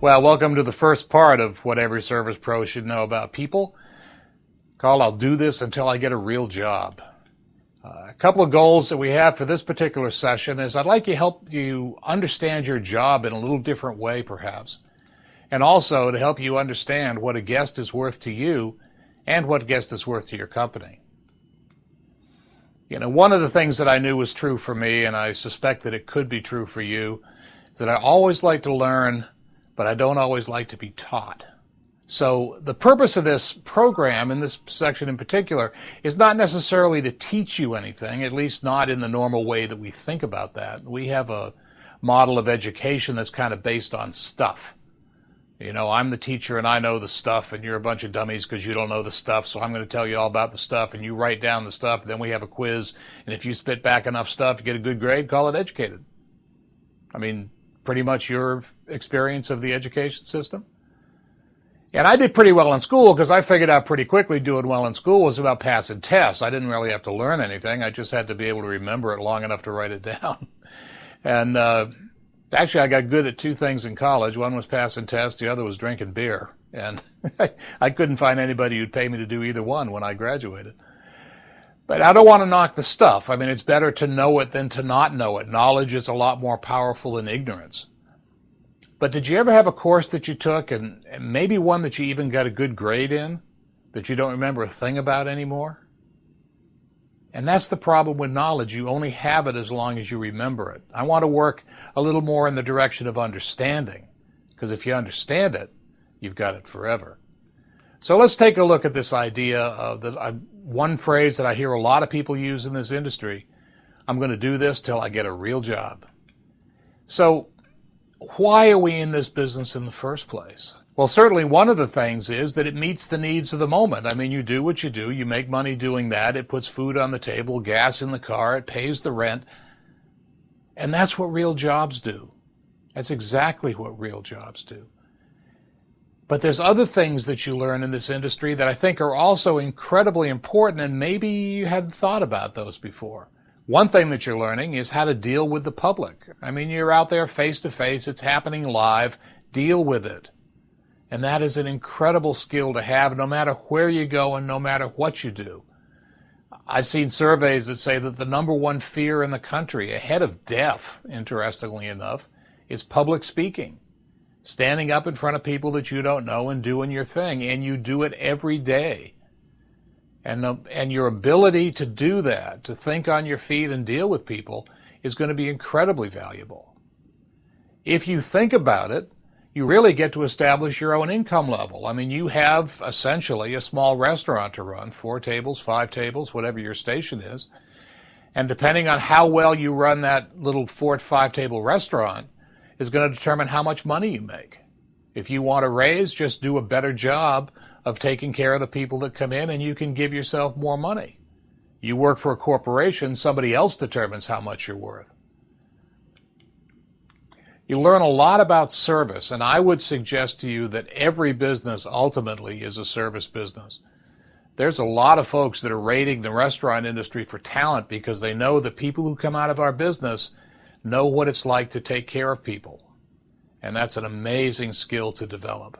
Well, welcome to the first part of what every service pro should know about people. Called I'll Do This Until I Get a Real Job. A couple of goals that we have for this particular session is I'd like to help you understand your job in a little different way, perhaps, and also to help you understand what a guest is worth to you and what a guest is worth to your company. You know, one of the things that I knew was true for me, and I suspect that it could be true for you, is that I always like to learn, but I don't always like to be taught. So the purpose of this program, in this section in particular, is not necessarily to teach you anything, at least not in the normal way that we think about that. We have a model of education that's kind of based on stuff. You know, I'm the teacher and I know the stuff, and you're a bunch of dummies because you don't know the stuff, so I'm going to tell you all about the stuff, and you write down the stuff, then we have a quiz, and if you spit back enough stuff, you get a good grade, call it educated. I mean, pretty much your experience of the education system. And I did pretty well in school because I figured out pretty quickly doing well in school was about passing tests. I didn't really have to learn anything. I just had to be able to remember it long enough to write it down. And actually, I got good at two things in college. One was passing tests. The other was drinking beer. And I couldn't find anybody who'd pay me to do either one when I graduated. But I don't want to knock the stuff. I mean, it's better to know it than to not know it. Knowledge is a lot more powerful than ignorance. But did you ever have a course that you took, and maybe one that you even got a good grade in, that you don't remember a thing about anymore? And that's the problem with knowledge. You only have it as long as you remember it. I want to work a little more in the direction of understanding, because if you understand it, you've got it forever. So let's take a look at this idea of one phrase that I hear a lot of people use in this industry. I'm going to do this till I get a real job. So why are we in this business in the first place? Well, certainly one of the things is that it meets the needs of the moment. I mean, you do what you do. You make money doing that. It puts food on the table, gas in the car. It pays the rent. And that's what real jobs do. That's exactly what real jobs do. But there's other things that you learn in this industry that I think are also incredibly important, and maybe you hadn't thought about those before. One thing that you're learning is how to deal with the public. I mean, you're out there face to face. It's happening live. Deal with it. And that is an incredible skill to have no matter where you go and no matter what you do. I've seen surveys that say that the number one fear in the country, ahead of death, interestingly enough, is public speaking. Standing up in front of people that you don't know and doing your thing. And you do it every day. And your ability to do that, to think on your feet and deal with people, is going to be incredibly valuable. If you think about it, you really get to establish your own income level. I mean, you have essentially a small restaurant to run, 4 tables, 5 tables, whatever your station is. And depending on how well you run that little 4 to 5 table restaurant is going to determine how much money you make. If you want to raise, just do a better job of taking care of the people that come in, and you can give yourself more money. You work for a corporation, somebody else determines how much you're worth. You learn a lot about service, and I would suggest to you that every business ultimately is a service business. There's a lot of folks that are rating the restaurant industry for talent because they know the people who come out of our business know what it's like to take care of people. And that's an amazing skill to develop.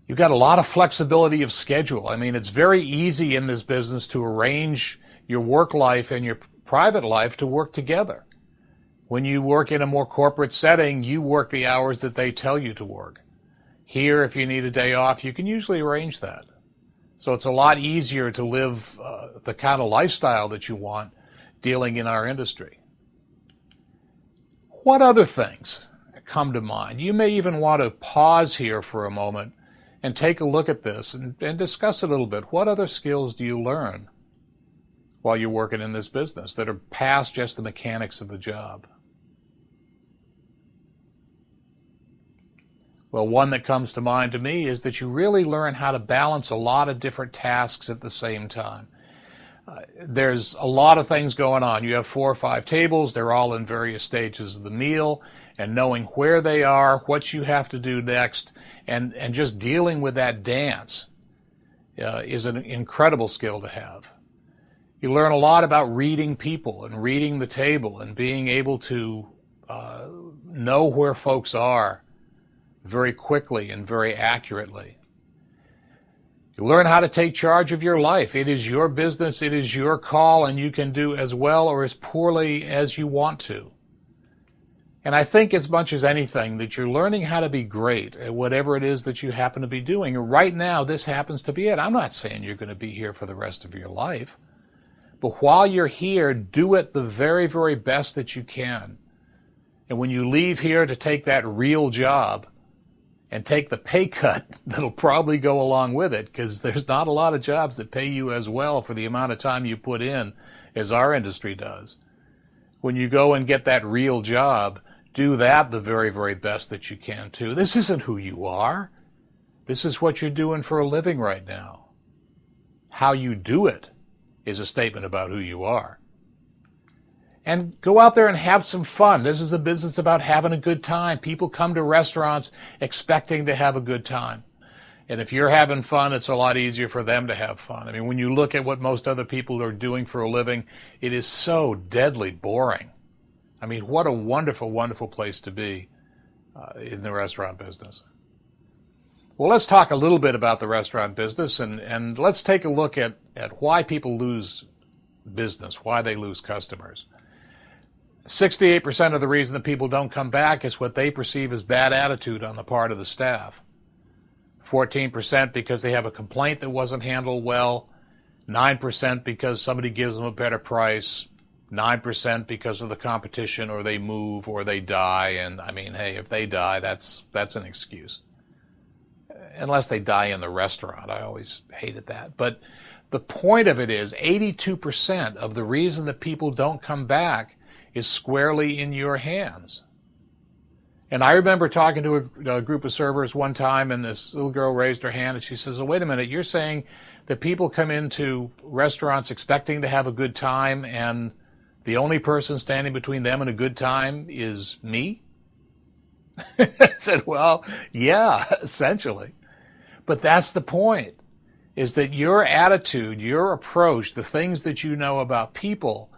You've got a lot of flexibility of schedule. I mean, it's very easy in this business to arrange your work life and your private life to work together. When you work in a more corporate setting, you work the hours that they tell you to work. Here, if you need a day off, you can usually arrange that. So it's a lot easier to live the kind of lifestyle that you want dealing in our industry. What other things come to mind? You may even want to pause here for a moment and take a look at this and discuss a little bit. What other skills do you learn while you're working in this business that are past just the mechanics of the job? Well, one that comes to mind to me is that you really learn how to balance a lot of different tasks at the same time. There's a lot of things going on. You have 4 or 5 tables. They're all in various stages of the meal, and knowing where they are, what you have to do next, and just dealing with that dance is an incredible skill to have. You learn a lot about reading people and reading the table and being able to know where folks are very quickly and very accurately. You learn how to take charge of your life. It is your business, it is your call, and you can do as well or as poorly as you want to. And I think as much as anything that you're learning how to be great at whatever it is that you happen to be doing. And right now, this happens to be it. I'm not saying you're going to be here for the rest of your life. But while you're here, do it the very, very best that you can. And when you leave here to take that real job and take the pay cut that'll probably go along with it, because there's not a lot of jobs that pay you as well for the amount of time you put in as our industry does. When you go and get that real job, do that the very, very best that you can too. This isn't who you are. This is what you're doing for a living right now. How you do it is a statement about who you are. And go out there and have some fun. This is a business about having a good time. People come to restaurants expecting to have a good time. And if you're having fun, it's a lot easier for them to have fun. I mean, when you look at what most other people are doing for a living, it is so deadly boring. I mean, what a wonderful, wonderful place to be in the restaurant business. Well, let's talk a little bit about the restaurant business, and let's take a look at why people lose business, why they lose customers. 68% of the reason that people don't come back is what they perceive as bad attitude on the part of the staff. 14% because they have a complaint that wasn't handled well. 9% because somebody gives them a better price. 9% because of the competition, or they move, or they die. And I mean, hey, if they die, that's an excuse. Unless they die in the restaurant. I always hated that. But the point of it is 82% of the reason that people don't come back is squarely in your hands. And I remember talking to a group of servers one time, and this little girl raised her hand, and she says, oh, wait a minute, you're saying that people come into restaurants expecting to have a good time, and the only person standing between them and a good time is me? I said, well, yeah, essentially. But that's the point, is that your attitude, your approach, the things that you know about people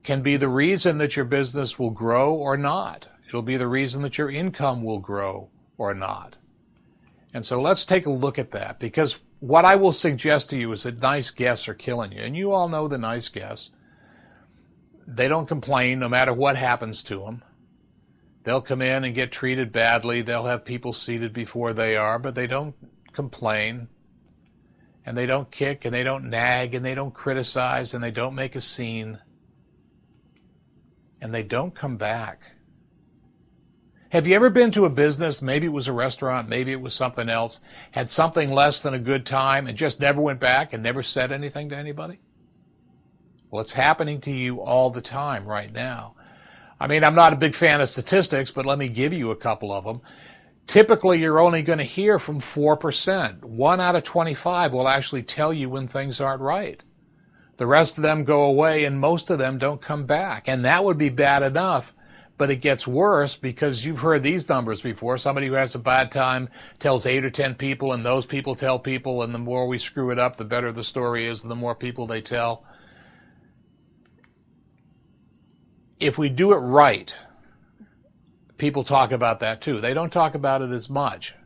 can be the reason that your business will grow or not. It'll be the reason that your income will grow or not. And so let's take a look at that, because what I will suggest to you is that nice guests are killing you. And you all know the nice guests. They don't complain no matter what happens to them. They'll come in and get treated badly. They'll have people seated before they are, but they don't complain. And they don't kick, and they don't nag, and they don't criticize, and they don't make a scene. And they don't come back. Have you ever been to a business, maybe it was a restaurant, maybe it was something else, had something less than a good time and just never went back and never said anything to anybody? Well, it's happening to you all the time right now. I mean, I'm not a big fan of statistics, but let me give you a couple of them. Typically, you're only going to hear from 4%. 1 out of 25 will actually tell you when things aren't right. The rest of them go away, and most of them don't come back. And that would be bad enough, but it gets worse because you've heard these numbers before. Somebody who has a bad time tells 8 or 10 people, and those people tell people, and the more we screw it up, the better the story is, and the more people they tell. If we do it right, people talk about that too. They don't talk about it as much.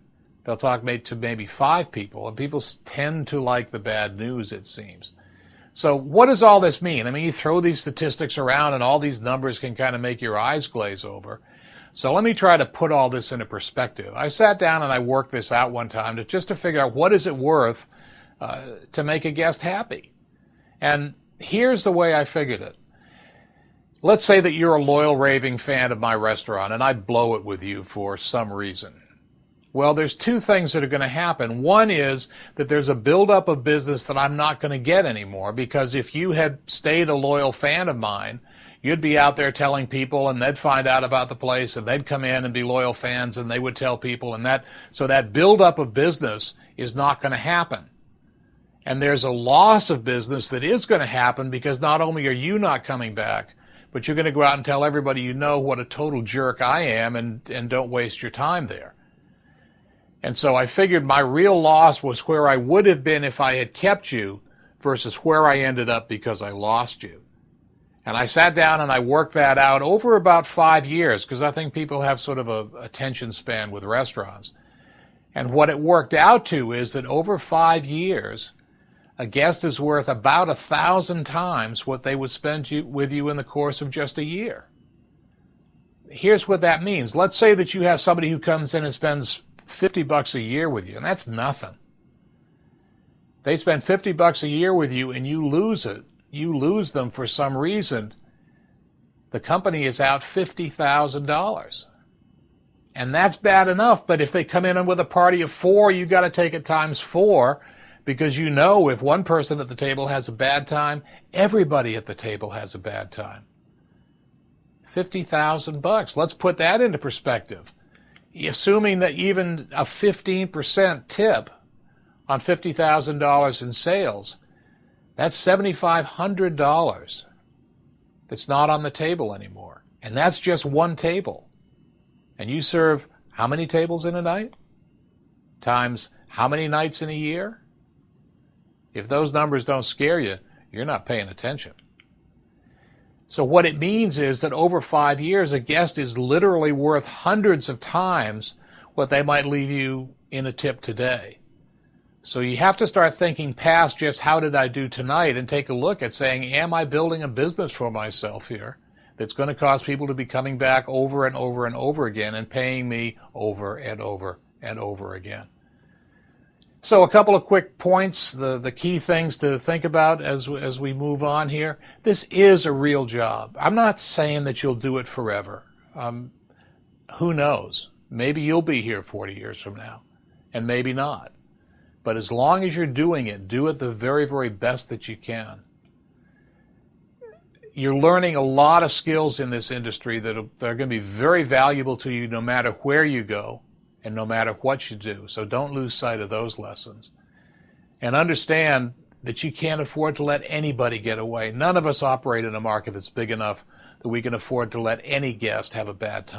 They'll talk to maybe 5 people, and people tend to like the bad news, it seems. So what does all this mean? I mean, you throw these statistics around and all these numbers can kind of make your eyes glaze over. So let me try to put all this into perspective. I sat down and I worked this out one time just to figure out what is it worth to make a guest happy. And here's the way I figured it. Let's say that you're a loyal, raving fan of my restaurant and I blow it with you for some reason. Well, there's 2 things that are going to happen. One is that there's a buildup of business that I'm not going to get anymore, because if you had stayed a loyal fan of mine, you'd be out there telling people, and they'd find out about the place, and they'd come in and be loyal fans, and they would tell people, and so that buildup of business is not going to happen. And there's a loss of business that is going to happen because not only are you not coming back, but you're going to go out and tell everybody you know what a total jerk I am, and don't waste your time there. And so I figured my real loss was where I would have been if I had kept you versus where I ended up because I lost you. And I sat down and I worked that out over about 5 years, because I think people have sort of a attention span with restaurants. And what it worked out to is that over 5 years, a guest is worth about 1,000 times what they would spend with you in the course of just a year. Here's what that means. Let's say that you have somebody who comes in and spends $50 a year with you, and that's nothing. They spend $50 a year with you and you lose it. You lose them for some reason. The company is out $50,000. And that's bad enough, but if they come in with a party of 4, you got to take it times 4, because you know if one person at the table has a bad time, everybody at the table has a bad time. $50,000. Let's put that into perspective. Assuming that even a 15% tip on $50,000 in sales, that's $7,500 that's not on the table anymore. And that's just one table. And you serve how many tables in a night? Times how many nights in a year? If those numbers don't scare you, you're not paying attention. So what it means is that over 5 years, a guest is literally worth hundreds of times what they might leave you in a tip today. So you have to start thinking past just how did I do tonight and take a look at saying, am I building a business for myself here that's going to cause people to be coming back over and over and over again and paying me over and over and over again? So a couple of quick points, the key things to think about as we move on here. This is a real job. I'm not saying that you'll do it forever. Who knows? Maybe you'll be here 40 years from now, and maybe not. But as long as you're doing it, do it the very, very best that you can. You're learning a lot of skills in this industry that are going to be very valuable to you no matter where you go and no matter what you do. So don't lose sight of those lessons. And understand that you can't afford to let anybody get away. None of us operate in a market that's big enough that we can afford to let any guest have a bad time.